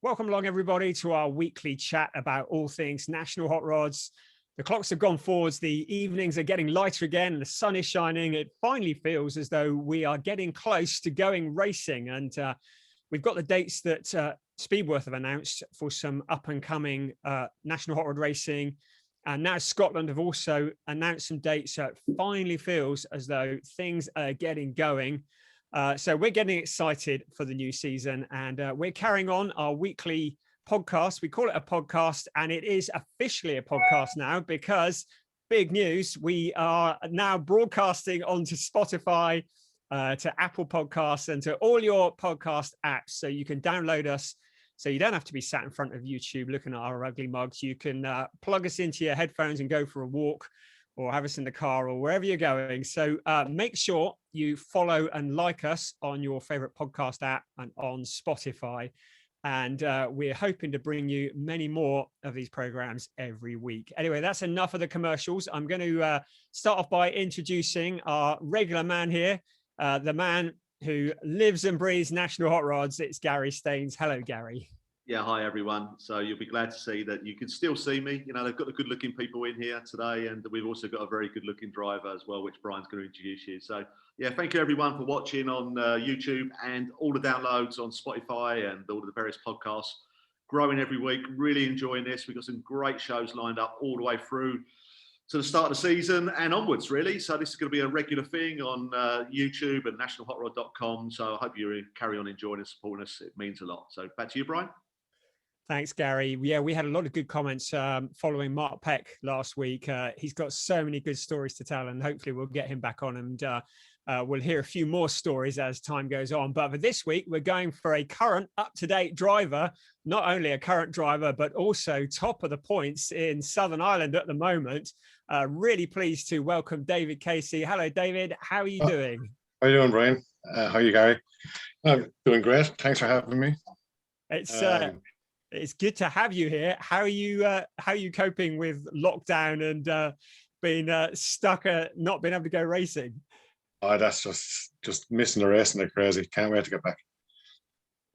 Welcome along, everybody, to our weekly chat about all things national hot rods. The clocks have gone forwards, the evenings are getting lighter again, and the sun is shining. It finally feels as though we are getting close to going racing. And we've got the dates that Speedworth have announced for some up-and-coming national hot rod racing. And now Scotland have also announced some dates. So it finally feels as though things are getting going. So we're getting excited for the new season, and we're carrying on our weekly podcast. We call it a podcast, and it is officially a podcast now because big news. We are now broadcasting onto Spotify, to Apple Podcasts, and to all your podcast apps. So you can download us. So you don't have to be sat in front of YouTube looking at our ugly mugs. You can plug us into your headphones and go for a walk, or have us in the car, or wherever you're going. So make sure you follow and like us on your favorite podcast app and on Spotify. And we're hoping to bring you many more of these programs every week. Anyway, that's enough of the commercials. I'm going to start off by introducing our regular man here, the man who lives and breathes national hot rods. It's Garry Staines. Hello, Garry. Yeah, hi everyone. So you'll be glad to see that you can still see me. You know, they've got the good looking people in here today, and we've also got a very good looking driver as well, which Brian's going to introduce you. So yeah, thank you everyone for watching on YouTube, and all the downloads on Spotify and all of the various podcasts. Growing every week, really enjoying this. We've got some great shows lined up all the way through to the start of the season and onwards, really. So this is going to be a regular thing on YouTube and nationalhotrod.com. So I hope you carry on enjoying and supporting us. It means a lot. So back to you, Brian. Thanks, Garry. Yeah, we had a lot of good comments following Mark Peck last week. He's got so many good stories to tell, and hopefully we'll get him back on, and we'll hear a few more stories as time goes on. But for this week, we're going for a current, up-to-date driver, not only a current driver, but also top of the points in Southern Ireland at the moment. Really pleased to welcome David Casey. Hello, David. How are you doing? How are you doing, Brian? How are you, Garry? I'm doing great. Thanks for having me. It's good to have you here. How are you coping with lockdown and being stuck at not being able to go racing? Oh, that's just missing the racing like crazy. Can't wait to get back.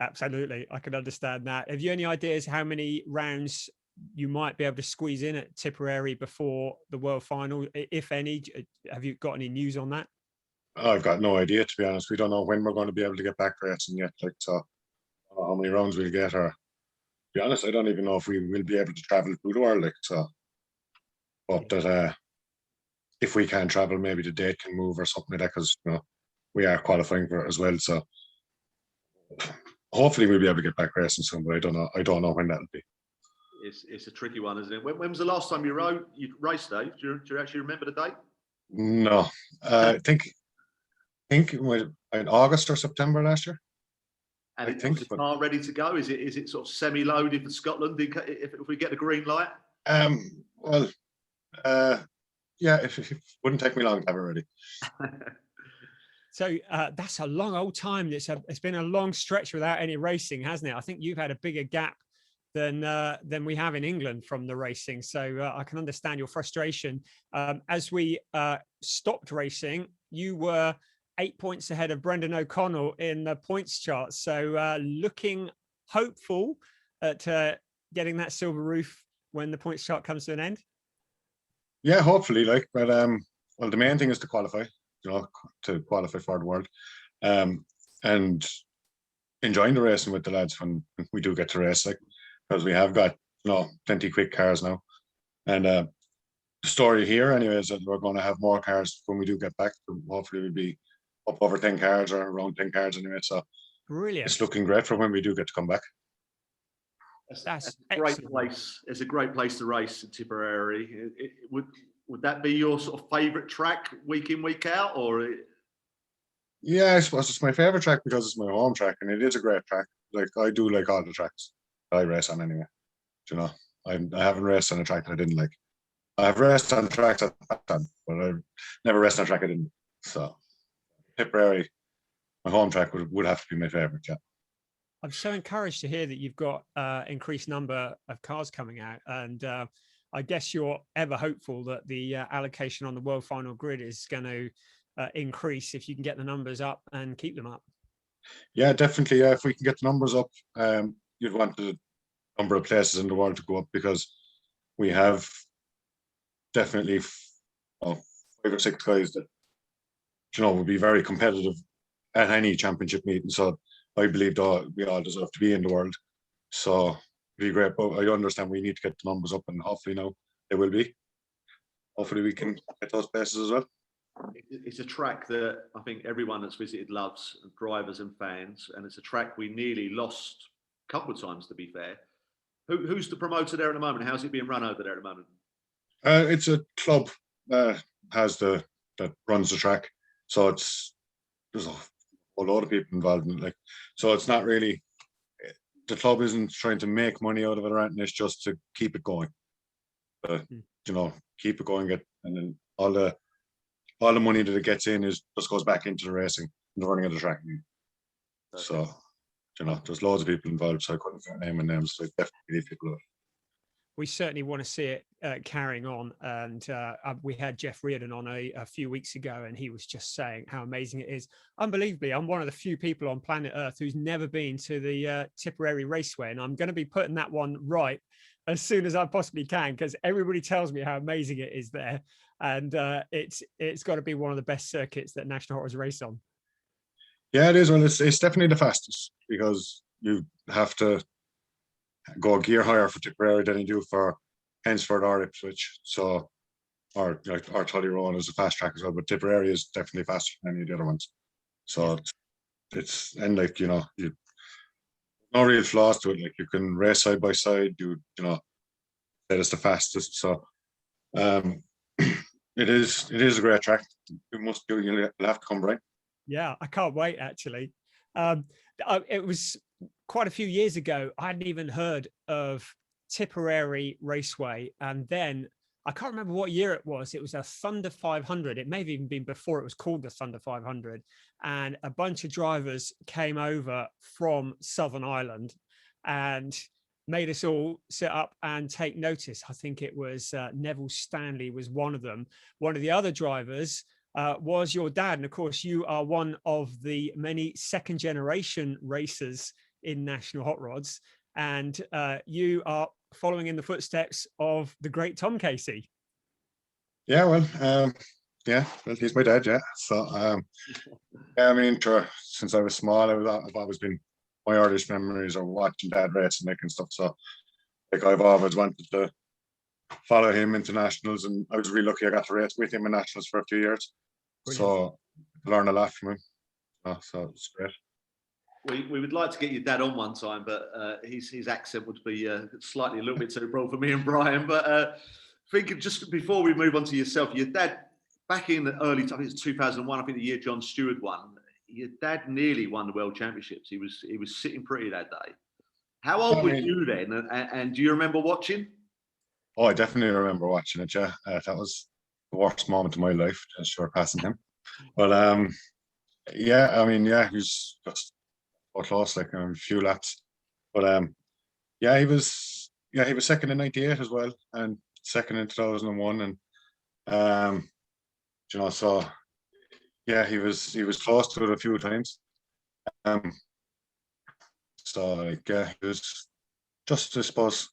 Absolutely, I can understand that. Have you any ideas how many rounds you might be able to squeeze in at Tipperary before the World Final, if any? Have you got any news on that? Oh, I've got no idea, to be honest. We don't know when we're going to be able to get back racing yet. Like, so I don't know how many rounds we'll get, or to be honest, I don't even know if we will be able to travel through the world. Like, so, but that if we can travel, maybe the date can move or something like that, because you know we are qualifying for it as well. So hopefully we'll be able to get back racing soon, but I don't know when that'll be. It's a tricky one, isn't it? When was the last time you raced, Dave? Do you actually remember the date? No, I think it was in August or September last year. And I think the car ready to go. Is it sort of semi-loaded for Scotland if we get the green light? Well, yeah, it wouldn't take me long to have it ready. So that's a long old time. It's been a long stretch without any racing, hasn't it? I think you've had a bigger gap than we have in England from the racing. So I can understand your frustration. As we stopped racing, you were 8 points ahead of Brendan O'Connell in the points chart. So looking hopeful at getting that silver roof when the points chart comes to an end. Yeah, hopefully. But well, the main thing is to qualify. To qualify for the world, and enjoying the racing with the lads when we do get to race, because we have got plenty quick cars now, and the story here anyway is that we're going to have more cars when we do get back. Hopefully we'll be up over 10 cars or around 10 cars anyway. So brilliant. It's looking great for when we do get to come back. That's a great place. It's a great place to race in Tipperary. Would that be your sort of favourite track week in, week out, or? Yeah, I suppose it's my favourite track because it's my home track, and it is a great track. Like, I do like all the tracks that I race on anyway. I haven't raced on a track that I didn't like. I've raced on tracks I've done, but I've never raced on a track I didn't. So Tipperary, my home track, would have to be my favourite, yeah. I'm so encouraged to hear that you've got increased number of cars coming out, and I guess you're ever hopeful that the allocation on the World Final grid is going to increase if you can get the numbers up and keep them up. Yeah, definitely. Yeah, if we can get the numbers up, you'd want the number of places in the world to go up, because we have definitely 5 or 6 guys that would be very competitive at any championship meeting. So I believe that we all deserve to be in the world. So it'd be great. But I understand we need to get the numbers up, and hopefully now they will be. Hopefully we can get those places as well. It's a track that I think everyone that's visited loves, drivers and fans, and it's a track we nearly lost a couple of times, to be fair. Who's the promoter there at the moment? How's it being run over there at the moment? It's a club that runs the track, so there's a whole lot of people involved in it. Like, so it's not really, the club isn't trying to make money out of it or anything. It's just to keep it going. Keep it going, and then all the money that it gets in just goes back into the racing and the running of the track. Okay. So, there's loads of people involved, so I couldn't name names. So I definitely need people. We certainly want to see it carrying on. And we had Jeff Reardon on a few weeks ago, and he was just saying how amazing it is. Unbelievably, I'm one of the few people on planet Earth who's never been to the Tipperary Raceway, and I'm going to be putting that one right as soon as I possibly can, because everybody tells me how amazing it is there. And it's got to be one of the best circuits that National Hot Rods race on. Yeah, it is. Well, it's definitely the fastest, because you have to go a gear higher for Tipperary than you do for Hensford or Ipswich. So, or Tully Rowan is a fast track as well, but Tipperary is definitely faster than any of the other ones. So it's and you no real flaws to it. Like, you can race side by side. That is the fastest. So, it is a great track. You'll have to come, right? Yeah, I can't wait, actually. It was quite a few years ago. I hadn't even heard of Tipperary Raceway. And then I can't remember what year it was. It was a Thunder 500. It may have even been before it was called the Thunder 500. And a bunch of drivers came over from Southern Ireland and made us all sit up and take notice. I think it was Neville Stanley was one of them. One of the other drivers was your dad. And of course, you are one of the many second generation racers in National Hot Rods. And you are following in the footsteps of the great Tom Casey. Yeah, well, he's my dad, yeah. So, since I was small, I've always been, my earliest memories are watching dad racing and stuff. So, I've always wanted to follow him into nationals, and I was really lucky I got to race with him in nationals for a few years. Brilliant. So, I learned a lot from him. So it's great. We would like to get your dad on one time, but his accent would be slightly a little bit too broad for me and Brian. But thinking just before we move on to yourself, your dad, back in the early time, it's 2001, I think the year John Stewart won, your dad nearly won the World Championships. He was sitting pretty that day. How old were you then? And do you remember watching? Oh, I definitely remember watching it, yeah. That was the worst moment of my life, just short passing him. But he was just so close, like a few laps. But he was second in '98 as well, and second in 2001, and so yeah, he was close to it a few times. He was just, I suppose,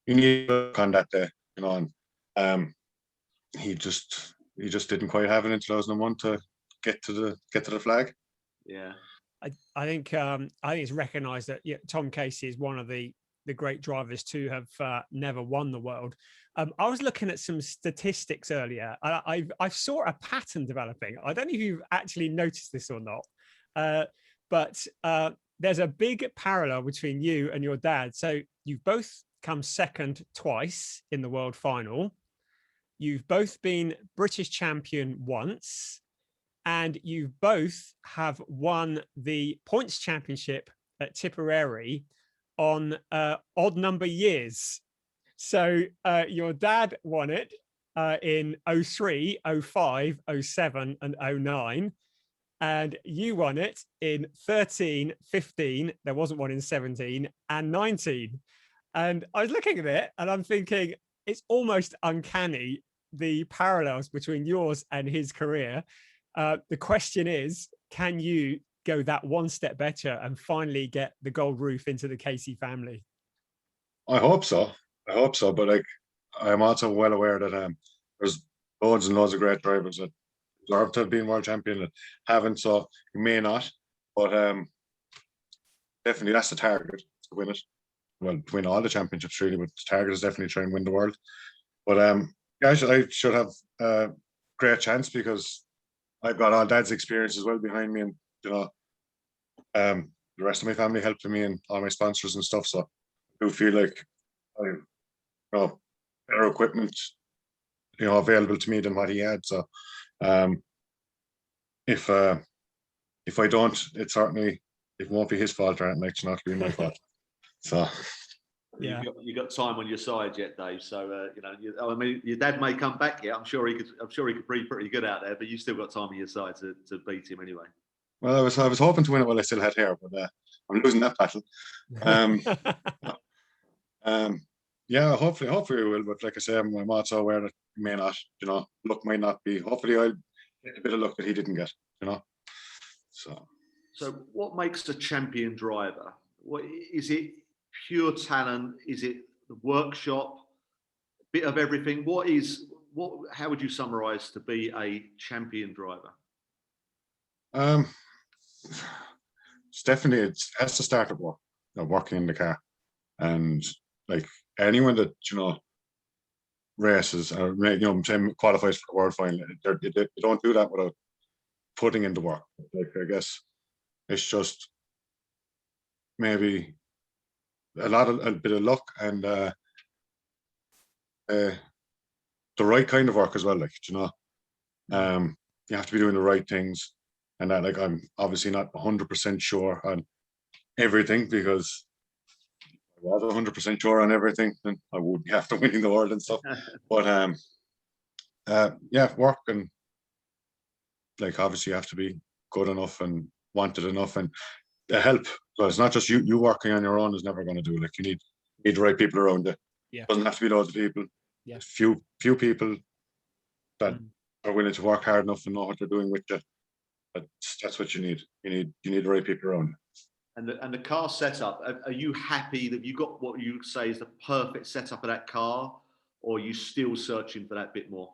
you need to look on that day, and he just didn't quite have it in 2001 to get to the flag. Yeah. I think it's recognised that Tom Casey is one of the great drivers to have never won the world. I was looking at some statistics earlier. I saw a pattern developing. I don't know if you've actually noticed this or not, but there's a big parallel between you and your dad. So you've both come second twice in the world final. You've both been British champion once. And you both have won the points championship at Tipperary on odd number years. So your dad won it in 03, 05, 07, and 09. And you won it in 13, 15. There wasn't one in 17 and 19. And I was looking at it and I'm thinking, it's almost uncanny, the parallels between yours and his career. The question is, can you go that one step better and finally get the gold roof into the Casey family? I hope so. But like, I'm also well aware that there's loads and loads of great drivers that deserve to have been world champion that haven't, so you may not. But definitely that's the target, to win it. Well, to win all the championships really, but the target is definitely try and win the world. But yeah, I should have a great chance because I've got all Dad's experience as well behind me, and the rest of my family helping me and all my sponsors and stuff. So I do feel like I better equipment, available to me than what he had. So if I don't, it won't be his fault or anything, like, it'll be my fault. So yeah, you got time on your side yet, Dave. So I mean, your dad may come back yet. I'm sure he could be pretty good out there, but you still got time on your side to beat him anyway. Well, I was hoping to win it while I still had hair, but I'm losing that battle. Yeah, hopefully we will. But like I say, I'm also aware that he may not. Luck might not be. Hopefully, I'll get a bit of luck that he didn't get. So what makes a champion driver? What is it? Pure talent? Is it the workshop? A bit of everything? How would you summarize to be a champion driver? It's definitely, it has to start at work, working in the car, and like anyone that races or qualifies for the world final, they don't do that without putting in the work. Like, I guess it's just maybe a bit of luck and the right kind of work as well. Like, you have to be doing the right things, and that, like, I'm obviously not 100% sure on everything, because if I was 100% sure on everything, then I would be after winning the world and stuff. But yeah, work, and like, obviously you have to be good enough and wanted enough, and the help. So it's not just you working on your own is never going to do. Like, you need the right people around you. Yeah. It doesn't have to be loads of people. Yeah. Few people that are willing to work hard enough and know what they're doing with you. That's what you need. You need the right people around. And the car setup, are you happy that you got what you say is the perfect setup of that car, or are you still searching for that bit more?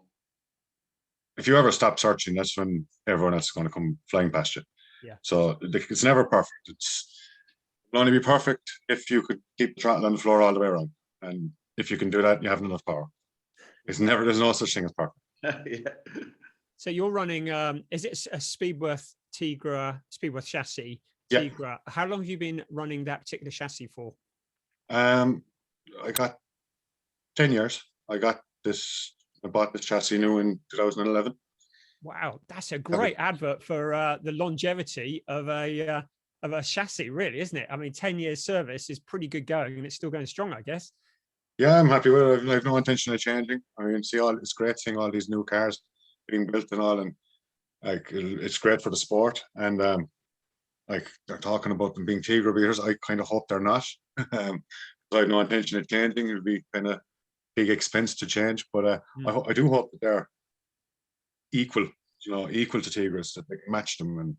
If you ever stop searching, that's when everyone else is going to come flying past you. Yeah. So it's never perfect. It'll only be perfect if you could keep the throttle on the floor all the way around. And if you can do that, you have enough power. There's no such thing as perfect. Yeah. So you're running, is it a Speedworth chassis? Yeah. Tigra. How long have you been running that particular chassis for? I got 10 years. I bought this chassis new in 2011. Wow, that's a great advert for the longevity of a chassis, really, isn't it? I mean, 10 years service is pretty good going, and it's still going strong, I guess. Yeah, I'm happy with it. I have no intention of changing. I mean, it's great seeing all these new cars being built and all, and like, it's great for the sport. And like, they're talking about them being Tigra beaters. I kind of hope they're not. I have no intention of changing. It would be kind of big expense to change, but I do hope that they're equal to Tigras, that they can match them, and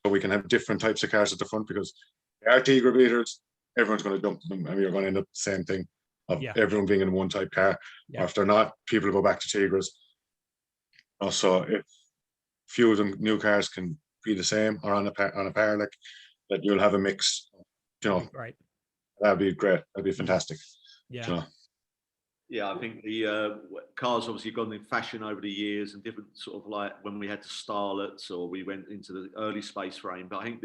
so we can have different types of cars at the front, because they are Tigra beaters. Everyone's going to jump to them, and we're going to end up the same thing of everyone being in one type car. Or if they're not, people go back to Tigras. Also, if few of them new cars can be the same or on a pair, like that, you'll have a mix. Right. That'd be great. That'd be fantastic. Yeah. Yeah, I think the cars obviously gone in fashion over the years, and different sort of, like when we had the Starlets or we went into the early space frame. But I think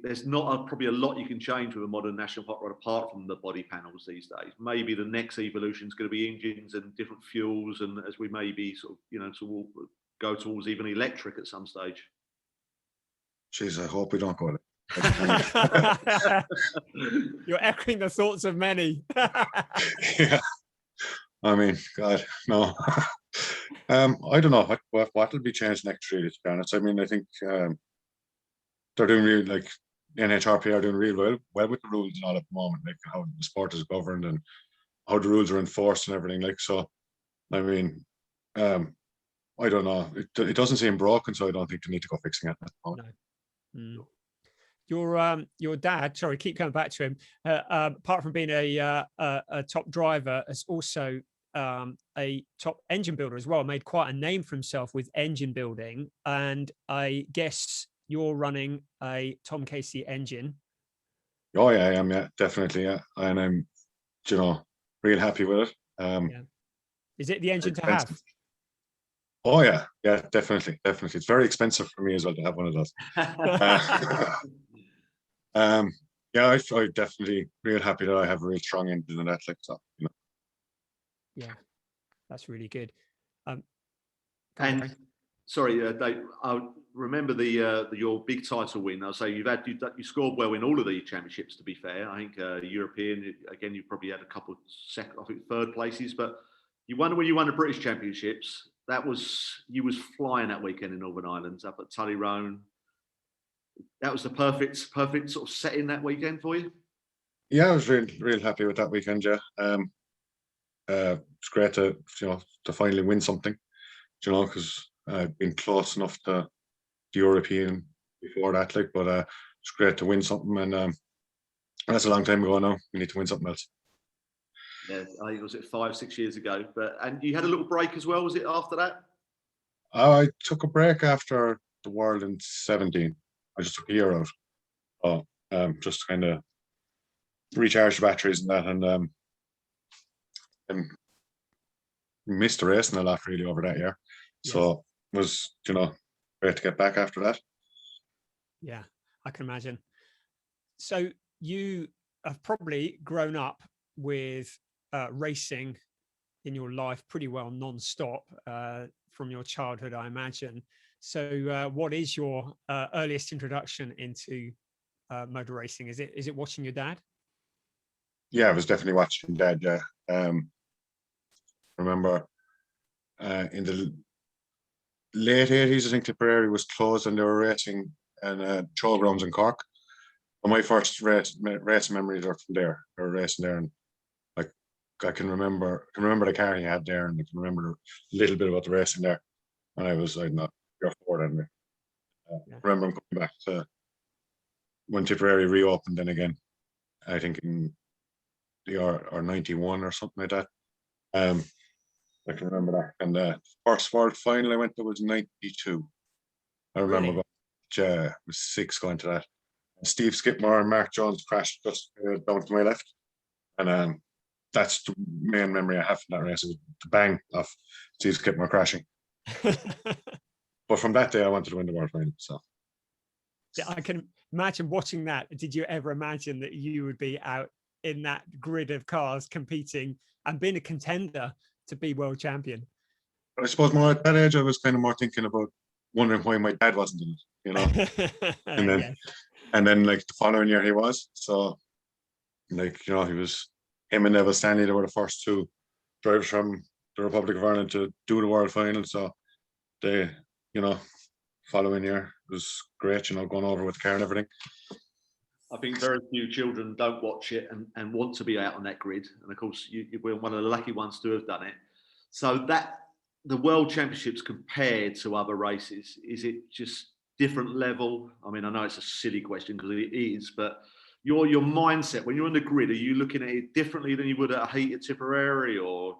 there's not probably a lot you can change with a modern national hot rod apart from the body panels these days. Maybe the next evolution is going to be engines and different fuels, and as we maybe sort of go towards even electric at some stage. Jeez, I hope we don't go there. You're echoing the thoughts of many. Yeah. I mean, God, no. I don't know what will be changed next, really, to be honest. I mean, I think they're doing really, like, NHRP are doing really well with the rules and all at the moment, like how the sport is governed and how the rules are enforced and everything. Like, so, I mean, I don't know. It doesn't seem broken, so I don't think they need to go fixing it at the moment. Mm. Your dad, sorry, keep coming back to him. Apart from being a top driver, is also a top engine builder as well. Made quite a name for himself with engine building, and I guess you're running a Tom Casey engine. Oh yeah, I am. Yeah, definitely. Yeah, and I'm, real happy with it. Yeah. Is it the engine to have? Oh yeah, yeah, definitely. It's very expensive for me as well to have one of those. Yeah, I definitely real happy that I have a real strong engine in that, like, so, Yeah, that's really good. And sorry, Dave, I remember your big title win. I'll say you scored well in all of the championships. To be fair, I think European again, you probably had a couple second, I think third places, but you won when you won the British Championships. You was flying that weekend in Northern Ireland up at Tully Roan. That was the perfect sort of setting that weekend for you. Yeah, I was real happy with that weekend. Yeah, it's great to finally win something. Because I've been close enough to the European before that, like, but it's great to win something, and that's a long time ago now. We need to win something else. Yeah, I think it was 5-6 years ago. And you had a little break as well. Was it after that? I took a break after the World in 2017. I just took a year out. Just kind of recharge the batteries and that, and missed the racing a lot really over that year. Yes. So it was, great to get back after that. Yeah, I can imagine. So you have probably grown up with racing in your life pretty well non-stop from your childhood, I imagine. So what is your earliest introduction into motor racing? Is it watching your dad? Yeah, I was definitely watching Dad. Yeah, remember in the late 80s, I think Tipperary was closed and they were racing in showgrounds in Cork. And my first race memories are from there. They were racing there, and like I can remember the car he had there, and I can remember a little bit about the racing there. And I don't know, 3 or 4 then. I remember him coming back to when Tipperary reopened then again, I think in the or 91 or something like that. I can remember that. And the first World final I went to was 92. I remember I was 6 going to that. And Steve Skidmore and Mark Jones crashed just down to my left. And that's the main memory I have from that race, is the bang of Steve Skidmore crashing. But from that day, I wanted to win the World final. So yeah, I can imagine watching that. Did you ever imagine that you would be out in that grid of cars competing and being a contender to be world champion? I suppose more at that age, I was kind of more thinking about wondering why my dad wasn't in it, and then like the following year he was. So like, he was, him and Neville Stanley, they were the first 2 drivers from the Republic of Ireland to do the world final. So they, following year was great, going over with the car and everything. I think very few children don't watch it and want to be out on that grid. And of course, we're one of the lucky ones to have done it. So that the World Championships compared to other races, is it just different level? I mean, I know it's a silly question because it is, but your mindset when you're on the grid, are you looking at it differently than you would at a heat at Tipperary or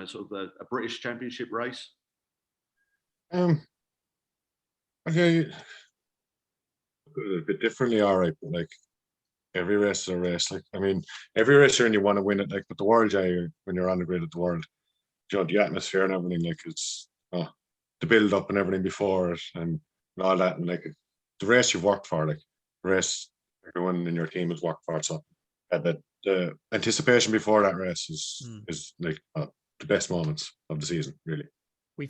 sort of a British Championship race? Okay, a bit differently, all right, but like every race is a race. Like, I mean, every race you're in, you want to win it. Like, but the World, when you're on the grid at the World, the atmosphere and everything, like, it's the build up and everything before it and all that, and like the race you've worked for, like the race everyone in your team has worked for. So the anticipation before that race is like the best moments of the season, really.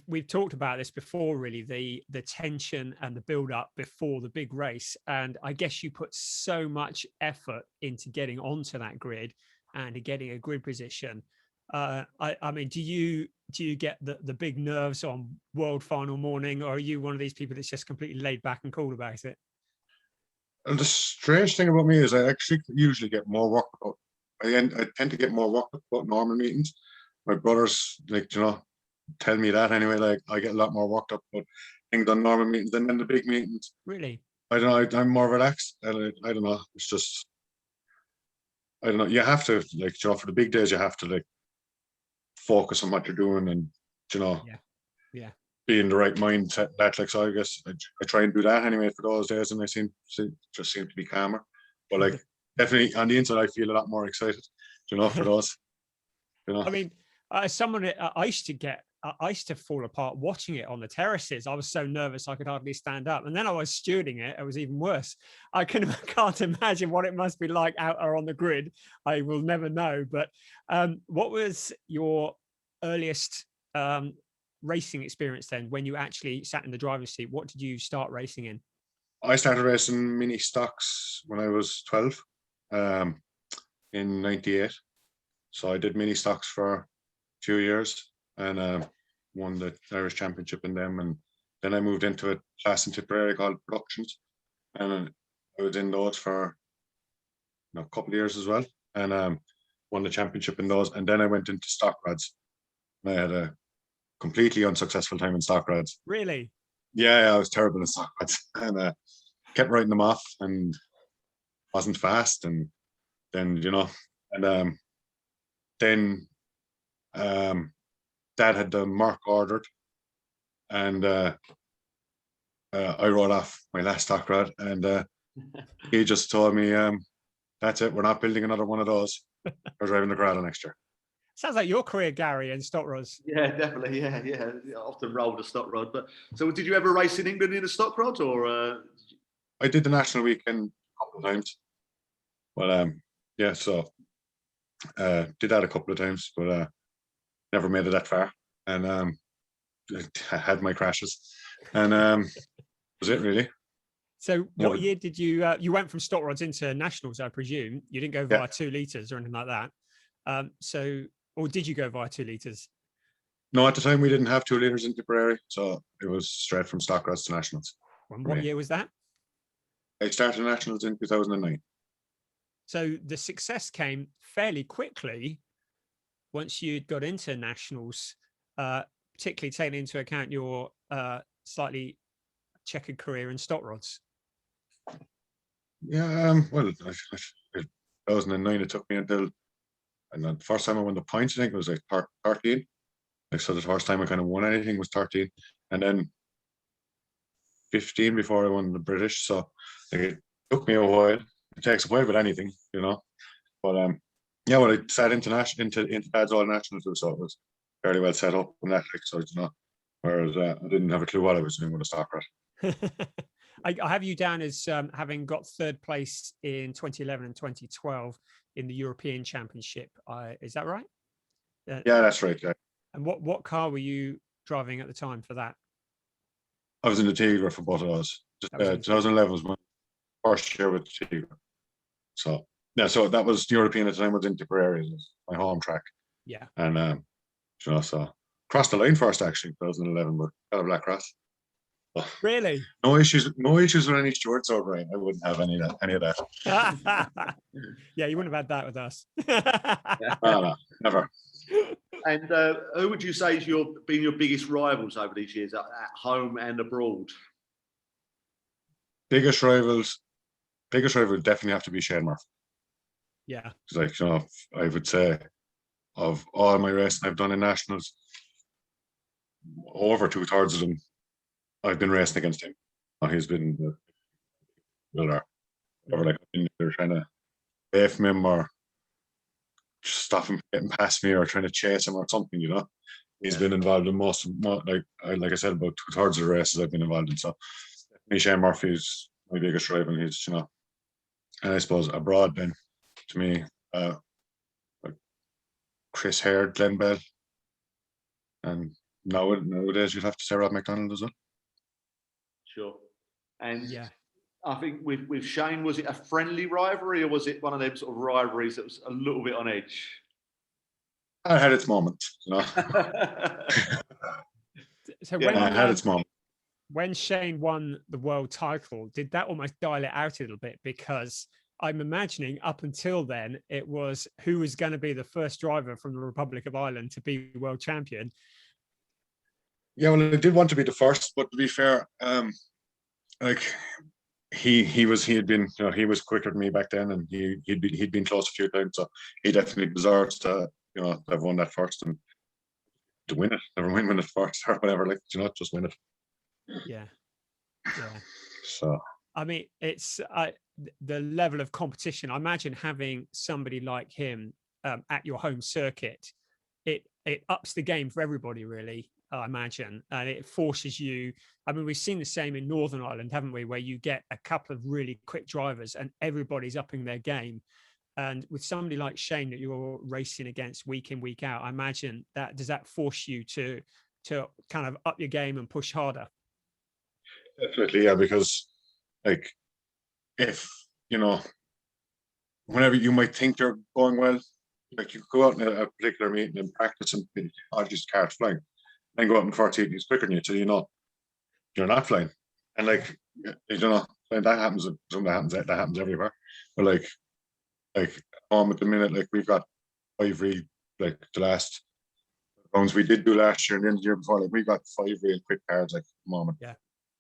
We've talked about this before, really, the tension and the build up before the big race. And I guess you put so much effort into getting onto that grid and getting a grid position. I mean, do you get the big nerves on world final morning, or are you one of these people that's just completely laid back and cool about it? And the strange thing about me is I actually usually get more worked up. I tend to get more worked up about normal meetings. My brothers, like, tell me that anyway. Like, I get a lot more worked up about things on normal meetings than in the big meetings. Really? I don't know. I'm more relaxed. I don't know. It's just, I don't know. You have to, like, you know, for the big days, you have to, like, focus on what you're doing, and, you know, Yeah. be in the right mindset. That, like, so I guess I try and do that anyway for those days, and I just seem to be calmer. But, like, definitely on the inside, I feel a lot more excited, you know, for those. You know, I mean, someone I used to fall apart watching it on the terraces. I was so nervous I could hardly stand up, and then I was stewarding it. It was even worse. Can't imagine what it must be like out or on the grid. I will never know. But what was your earliest racing experience then? When you actually sat in the driver's seat, what did you start racing in? I started racing mini stocks when I was 12, in '98. So I did mini stocks for a few years, and won the Irish Championship in them. And then I moved into a class in Tipperary called Productions, and I was in those for a couple of years as well, and won the championship in those. And then I went into stock rods. I had a completely unsuccessful time in stock rods. Really? Yeah, I was terrible in stock rods, and kept writing them off, and wasn't fast. And then, you know, and then Dad had the Mark ordered, and I wrote off my last stock rod, and he just told me, "That's it. We're not building another one of those. We're driving the Grada next year." Sounds like your career, Gary, in stock rods. Yeah, definitely. Yeah. I often rolled a stock rod. But so, did you ever race in England in a stock rod, or? I did the national weekend a couple of times, but yeah, so did that a couple of times, but never made it that far, and I had my crashes, and was it really? So what year did you went from stock rods into nationals, I presume? You didn't go via 2 litres or anything like that. Or did you go via 2 litres? No, at the time we didn't have 2 litres in Tipperary, so it was straight from stock rods to nationals. And what year was that? I started nationals in 2009. So the success came fairly quickly once you'd got into nationals, particularly taking into account your slightly checkered career in stock rods. Yeah, well, 2009, it took me until, and the first time I won the points, I think it was like 13. Like, so the first time I kind of won anything was 13, and then 15 before I won the British. So like, it took me a while. It takes a while with anything, you know. But yeah, well, I sat into Dad's All Nationals too, so it was fairly well set up on that, like, so, you know. Whereas I didn't have a clue what I was doing with a stock rod. I have you down as having got 3rd place in 2011 and 2012 in the European Championship. Is that right? Yeah, that's right. Yeah. And what car were you driving at the time for that? I was in the Tigra for both of those. 2011 was my first year with the Tigra. So yeah, so that was European at the time. Was in Tipperary, my home track. Yeah. And you know, so crossed the line first actually, 2011, but got a black cross. So, really? No issues with any stewards or Brian. I wouldn't have any of that. Yeah, you wouldn't have had that with us. No, never. And who would you say has been your biggest rivals over these years, at home and abroad? Biggest rival definitely have to be Shane Murphy. Yeah. It's like, you know, I would say of all my racing I've done in nationals, over 2/3 of them I've been racing against him. He's been the winner. Or like they're trying to pay from him or stop him getting past me or trying to chase him or something, you know. He's been involved in like I said, about 2/3 of the races I've been involved in. So Shane Murphy is my biggest rival. He's, you know, and I suppose abroad then to me, like Chris Hare, Glenn Bell, and nowadays you'd have to say Rob McDonald as well. Sure. And yeah, I think with Shane, was it a friendly rivalry or was it one of them sort of rivalries that was a little bit on edge? It had its moments, you know. So it had its moments. When Shane won the world title, did that almost dial it out a little bit? Because I'm imagining up until then, it was who was going to be the first driver from the Republic of Ireland to be world champion. Yeah, well, I did want to be the first, but to be fair, like he had been, he was quicker than me back then, and he'd been close a few times, so he definitely deserves to have won that first and to win it. Never mind win it first or whatever, like just win it. Yeah. So I mean, it's the level of competition. I imagine having somebody like him at your home circuit, it ups the game for everybody, really. I imagine, and it forces you. I mean, we've seen the same in Northern Ireland, haven't we? Where you get a couple of really quick drivers, and everybody's upping their game. And with somebody like Shane that you're racing against week in, week out, I imagine does that force you to kind of up your game and push harder? definitely, yeah, because like if whenever you might think you're going well, like you go out in a particular meeting and practice and just cart flying, then go out in the first heat and he's quicker than you, so you're not flying. And like and that happens. That happens everywhere. But like at the minute, like we've got 5 real, like the last rounds we did do last year and then the year before, like we got 5 real quick cards like at the moment. Yeah.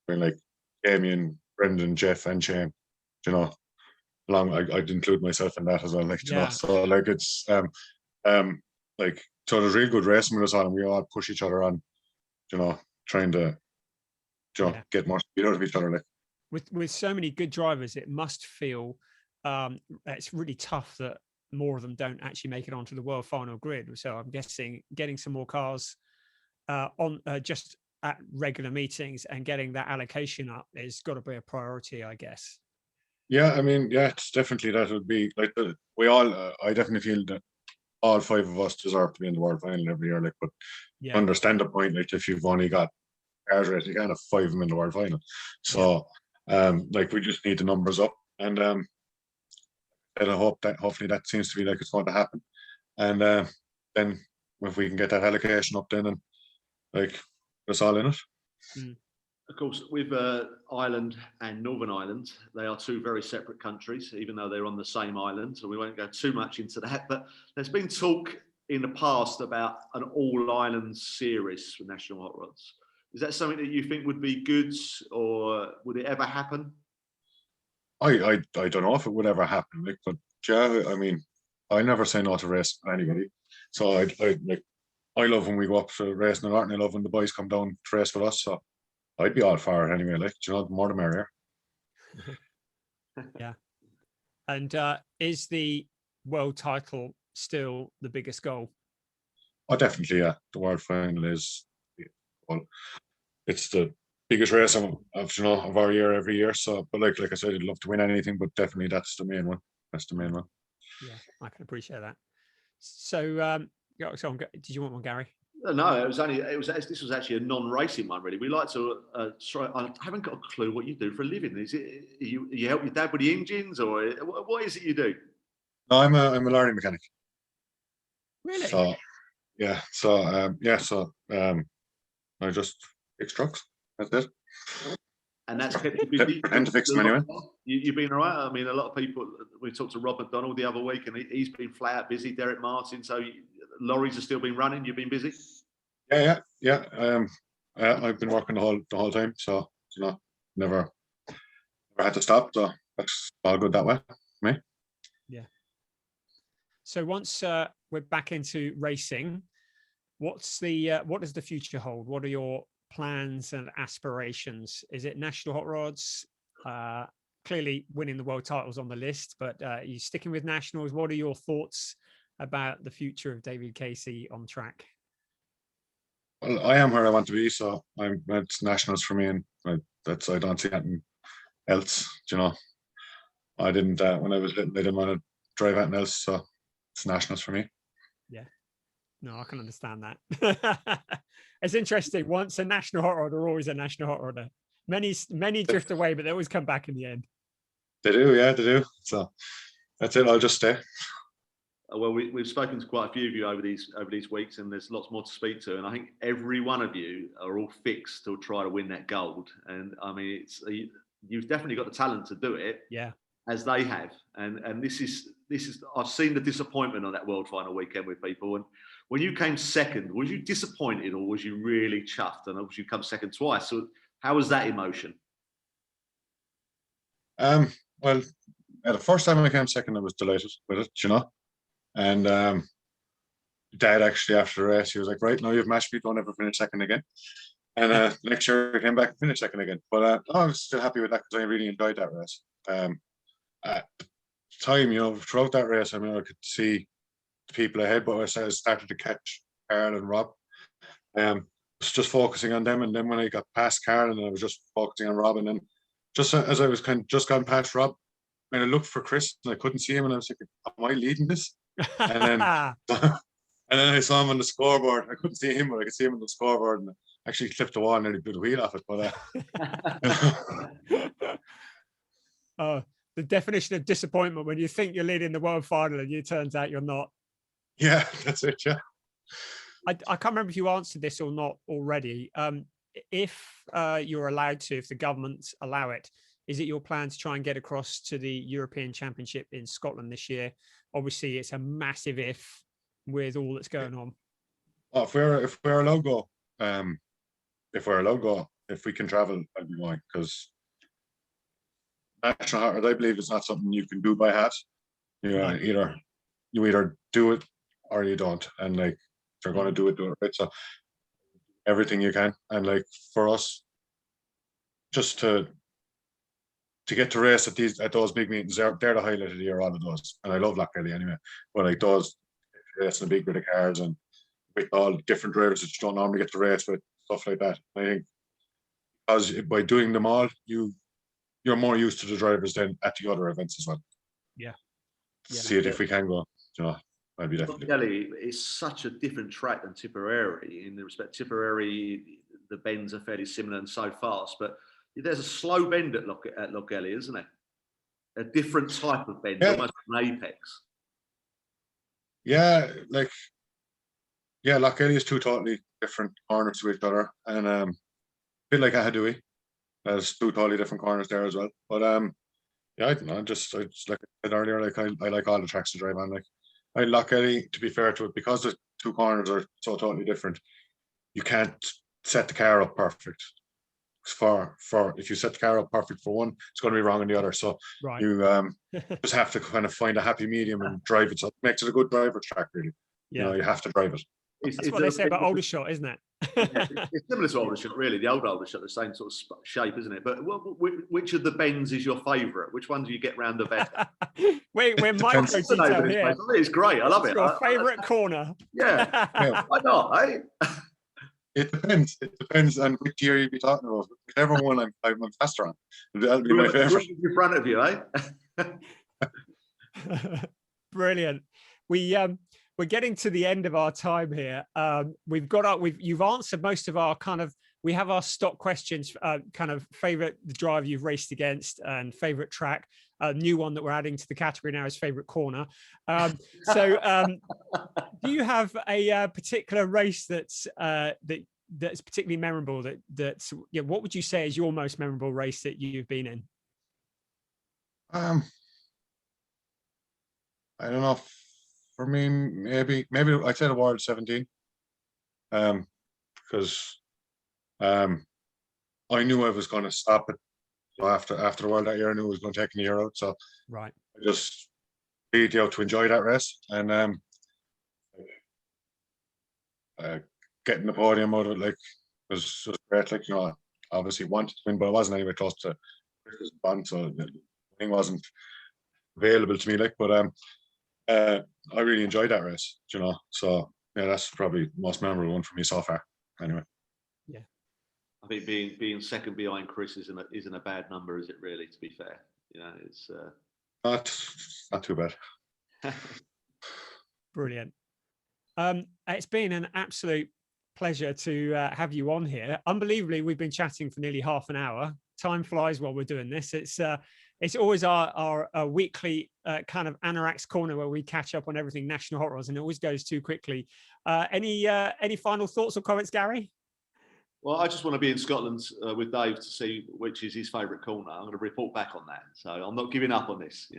We're like Damien, Brendan, Jeff, and Shane. I'd include myself in that as well. Like so like it's like so there's real good racing with us on, and we all push each other on, trying to get more speed out of each other. Like with so many good drivers, it must feel it's really tough that more of them don't actually make it onto the world final grid. So I'm guessing getting some more cars on just at regular meetings and getting that allocation up is got to be a priority, I guess. Yeah, I mean, yeah, it's definitely that would be like we all. I definitely feel that all 5 of us deserve to be in the world final every year. Like, but understand the point. Like, if you've only got cars race, you can't have 5 of them in the world final. So, like, we just need the numbers up, and I hope that hopefully that seems to be like it's going to happen, and then if we can get that allocation up, then and like it's all in it. Mm. Of course, with Ireland and Northern Ireland, they are 2 very separate countries, even though they're on the same island. So we won't go too much into that. But there's been talk in the past about an all-island series for National Hot Rods. Is that something that you think would be good, or would it ever happen? I don't know if it would ever happen. Like, but yeah, I mean, I never say no to race anybody. So I love when we go up to racing in Arden. I love when the boys come down to race with us. So I'd be all for it anyway. Like, the more the merrier. Yeah. And is the world title still the biggest goal? Oh, definitely, yeah. The world final is, well, it's the biggest race of our year every year. So, but like I said, I'd love to win anything, but definitely that's the main one. That's the main one. Yeah, I can appreciate that. So, did you want one, Gary? No, this was actually a non-racing one, really. We like to try. I haven't got a clue what you do for a living. Is it you help your dad with the engines, or what is it you do? No, I'm a learning mechanic. Really? So yeah, I just fix trucks. That's it. And that's kept you busy. Pretend to fix them anyway. You've been all right. I mean, a lot of people. We talked to Rob McDonald the other week, and he's been flat out busy. Derek Martin. So lorries have still been running. You've been busy. Yeah. I've been working the whole time, so never had to stop. So that's all good that way for me. Yeah. So once we're back into racing, what does the future hold? What are your plans and aspirations? Is it National Hot Rods? Clearly winning the world titles on the list, but are you sticking with nationals? What are your thoughts about the future of David Casey on track? Well, I am where I want to be, so it's nationals for me, and I don't see anything else. I didn't when I was little, I didn't want to drive anything else, so it's nationals for me. Yeah, no, I can understand that. It's interesting. Once a national hot rodder, always a national hot rodder. Many drift away, but they always come back in the end. They do, yeah, they do. So that's it. I'll just stay. Well, we've spoken to quite a few of you over these weeks, and there's lots more to speak to. And I think every one of you are all fixed to try to win that gold. And I mean, you've definitely got the talent to do it. Yeah, as they have. And this is I've seen the disappointment on that world final weekend with people. And when you came second, was you disappointed, or was you really chuffed? And obviously you come second twice. So how was that emotion? Well, the first time I came second, I was delighted with it, and Dad actually after the race, he was like, "Right, now you've matched me, don't ever finish second again." And next year I came back and finished second again. But I was still happy with that because I really enjoyed that race. At the time, throughout that race, I mean, I could see the people ahead, but I started to catch Carl and Rob. Was just focusing on them, and then when I got past Carl, and I was just focusing on Rob, and then just as I was kind of just gone past Rob, and I looked for Chris, and I couldn't see him, and I was thinking, "Am I leading this?" And then and then I saw him on the scoreboard. I couldn't see him, but I could see him on the scoreboard, and I actually clipped the wall and nearly blew the wheel off it. But oh, the definition of disappointment when you think you're leading the world final and it turns out you're not. Yeah, that's it. Yeah. I can't remember if you answered this or not already. If you're allowed to, if the governments allow it, is it your plan to try and get across to the European Championship in Scotland this year? Obviously, it's a massive if with all that's going on. Well, if we're allowed go, if we can travel, I'll be going, because national heart, I believe, is not something you can do by heart. You either do it or you don't, and like, if you're going to do it right. So everything you can, and like for us, just to get to race at those big meetings, they're the highlight of the year, all of those. And I love Lochgelly anyway, but like those racing a big bit of cars and with all different drivers that you don't normally get to race with, stuff like that. I think because by doing them all, you're more used to the drivers than at the other events as well. Yeah. See it if we can go. I'd be definitely. Lochgelly is such a different track than Tipperary in the respect. Tipperary, the bends are fairly similar and so fast, but there's a slow bend at Lochgelly, isn't it? A different type of bend, almost an apex. Yeah, Lochgelly is two totally different corners to each other, and a bit like Ahadui. There's two totally different corners there as well. But yeah, I don't know. Just like I said earlier, like I like all the tracks to drive on. Like Lochgelly, to be fair to it, because the two corners are so totally different, you can't set the car up perfect. For if you set the car up perfect for one, it's going to be wrong on the other. So you just have to kind of find a happy medium and drive it. So it makes it a good driver track, really. Yeah. You have to drive it. That's what they say about Aldershot, isn't it? It's similar to Aldershot, really. The old Aldershot, the same sort of shape, isn't it? But which of the bends is your favourite? Which one do you get round the bend? We're micro detail here. It's great. I love it. Your favourite corner? Yeah. Why not? Eh? It depends. It depends on which year you'd be talking about. Whichever one I'm faster on, that'll be my favourite. In front of you, eh? Brilliant. We're getting to the end of our time here. You've answered most of our we have our stock questions, kind of favorite driver you've raced against and favorite track. A new one that we're adding to the category now is favorite corner. Do you have a particular race that's particularly memorable? What would you say is your most memorable race that you've been in? I don't know. For me, maybe I'd say the World 17, because I knew I was going to stop it after the World that year. I knew I was going to take a year out, so I just paid out to enjoy that race, and getting the podium out of it was great. Obviously wanted to win, but I wasn't anywhere close to Chris's bond, so the thing wasn't available to me. But I really enjoyed that race, So yeah, that's probably the most memorable one for me so far. Anyway. Yeah. I think being second behind Chris isn't a bad number, is it really, to be fair? It's not too bad. Brilliant. It's been an absolute pleasure to have you on here. Unbelievably, we've been chatting for nearly half an hour. Time flies while we're doing this. It's always our weekly kind of Anorak's Corner where we catch up on everything National Hot Rods, and it always goes too quickly. Any final thoughts or comments, Gary? Well, I just want to be in Scotland with Dave to see which is his favourite corner. I'm going to report back on that. So I'm not giving up on this,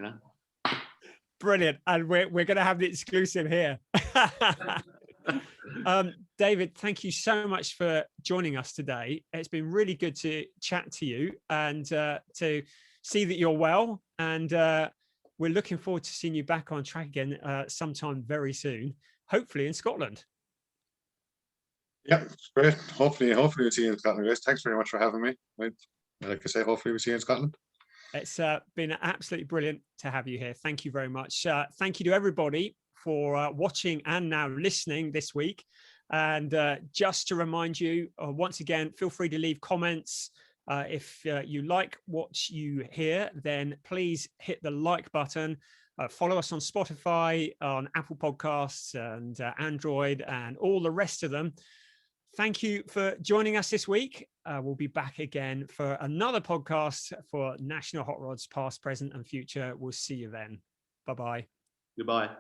Brilliant. And we're going to have the exclusive here. David, thank you so much for joining us today. It's been really good to chat to you and to see that you're well, and we're looking forward to seeing you back on track again sometime very soon, hopefully in Scotland. Yeah, it's great. Hopefully we'll see you in Scotland, guys. Thanks very much for having me. Like I say, hopefully we'll see you in Scotland. It's been absolutely brilliant to have you here. Thank you very much. Thank you to everybody for watching and now listening this week. And just to remind you, once again, feel free to leave comments. If you like what you hear, then please hit the like button. Follow us on Spotify, on Apple Podcasts and Android and all the rest of them. Thank you for joining us this week. We'll be back again for another podcast for National Hot Rods, past, present and future. We'll see you then. Bye-bye. Goodbye.